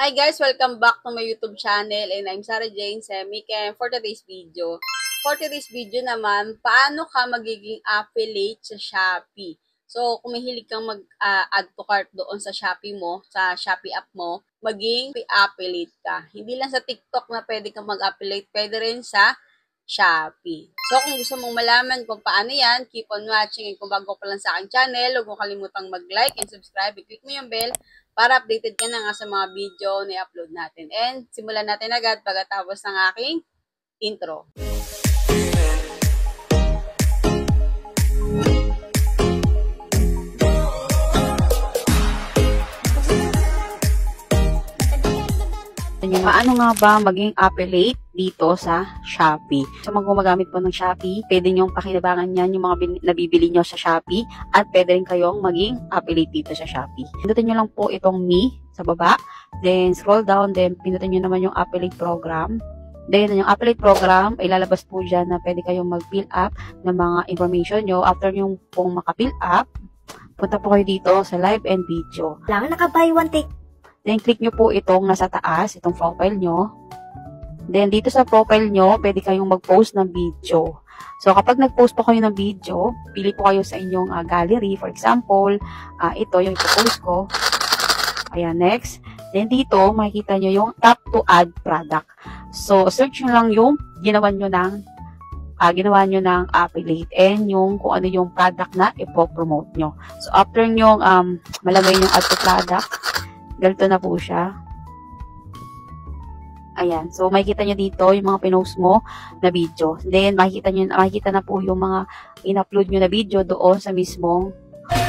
Hi guys! Welcome back to my YouTube channel and I'm Sarah Jane Semic and for today's video naman, paano ka magiging affiliate sa Shopee? So, kung mahilig kang mag-add to cart doon sa Shopee mo, sa Shopee app mo, maging affiliate ka. Hindi lang sa TikTok na pwede kang mag-affiliate, pwede rin sa Shopee. So, kung gusto mong malaman kung paano yan, keep on watching. And kung bago pa lang sa aking channel, huwag mo kalimutang mag-like and subscribe. I-click mo yung bell para updated ka na nga sa mga video na upload natin. And simulan natin agad pagkatapos ng aking intro. Paano nga ba maging affiliate dito sa Shopee? So, gumagamit po ng Shopee, pwede nyong pakinabangan yan yung mga nabibili nyo sa Shopee at pwede rin kayong maging affiliate dito sa Shopee. Pindutin nyo lang po itong me sa baba, then scroll down, then pindutin nyo naman yung affiliate program. Then, yung affiliate program, ilalabas po dyan na pwede kayong mag-fill up ng mga information nyo. After nyo pong maka-fill up, punta po kayo dito sa live and video. Lang naka-buy one take. Then, click nyo po itong nasa taas, itong profile nyo. Then, dito sa profile nyo, pwede kayong mag-post ng video. So, kapag nag-post po kayo ng video, pili po kayo sa inyong gallery. For example, ito yung ipopost ko. Ayan, next. Then, dito, makikita nyo yung top to add product. So, search nyo lang yung ginawa nyo ng affiliate and yung kung ano yung product na ipopromote nyo. So, after nyo malagay yung add to product, ganito na po siya. Ayan. So, makikita nyo dito yung mga pinost mo na video. Then, makikita na po yung mga in-upload nyo na video doon sa mismong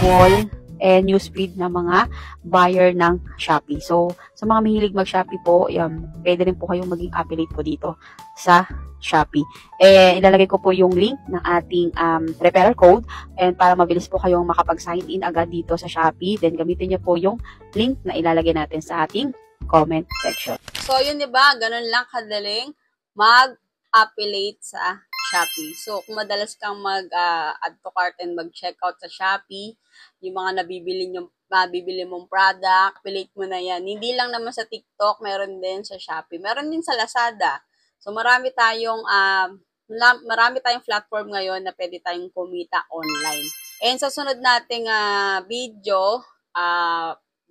wall and newsfeed ng mga buyer ng Shopee. So, sa mga mahilig mag-Shopee po, pwede rin po kayong maging affiliate po dito sa Shopee. Ilalagay ko po yung link ng ating referral code and para mabilis po kayong makapag-sign in agad dito sa Shopee. Then, gamitin nyo po yung link na ilalagay natin sa ating comment section. So, yun diba? Ganun lang kadaling mag-affiliate sa Shopee. So, kung madalas kang mag-add to cart and mag-checkout sa Shopee, yung mga mabibili mong product, affiliate mo na yan. Hindi lang naman sa TikTok, meron din sa Shopee. Meron din sa Lazada. So, marami tayong platform ngayon na pwede tayong kumita online. And sa sunod nating video,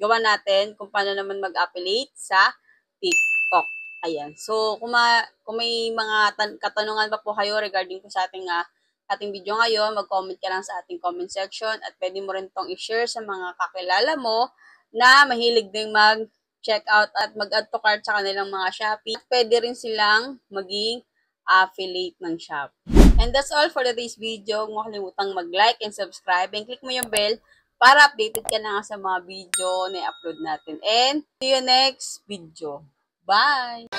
gawa natin kung paano naman mag-affiliate sa TikTok. Ayan. So, kung may mga katanungan pa po kayo regarding po sa ating video ngayon, mag-comment ka lang sa ating comment section at pwede mo rin itong i-share sa mga kakilala mo na mahilig ding mag-check out at mag-add to cart sa kanilang mga Shopee. Pwede rin silang maging affiliate ng Shopee. And that's all for today's video. Huwag mo kalimutang mag-like and subscribe and click mo yung bell para updated ka na sa mga video na i-upload natin. And see you next video. Bye!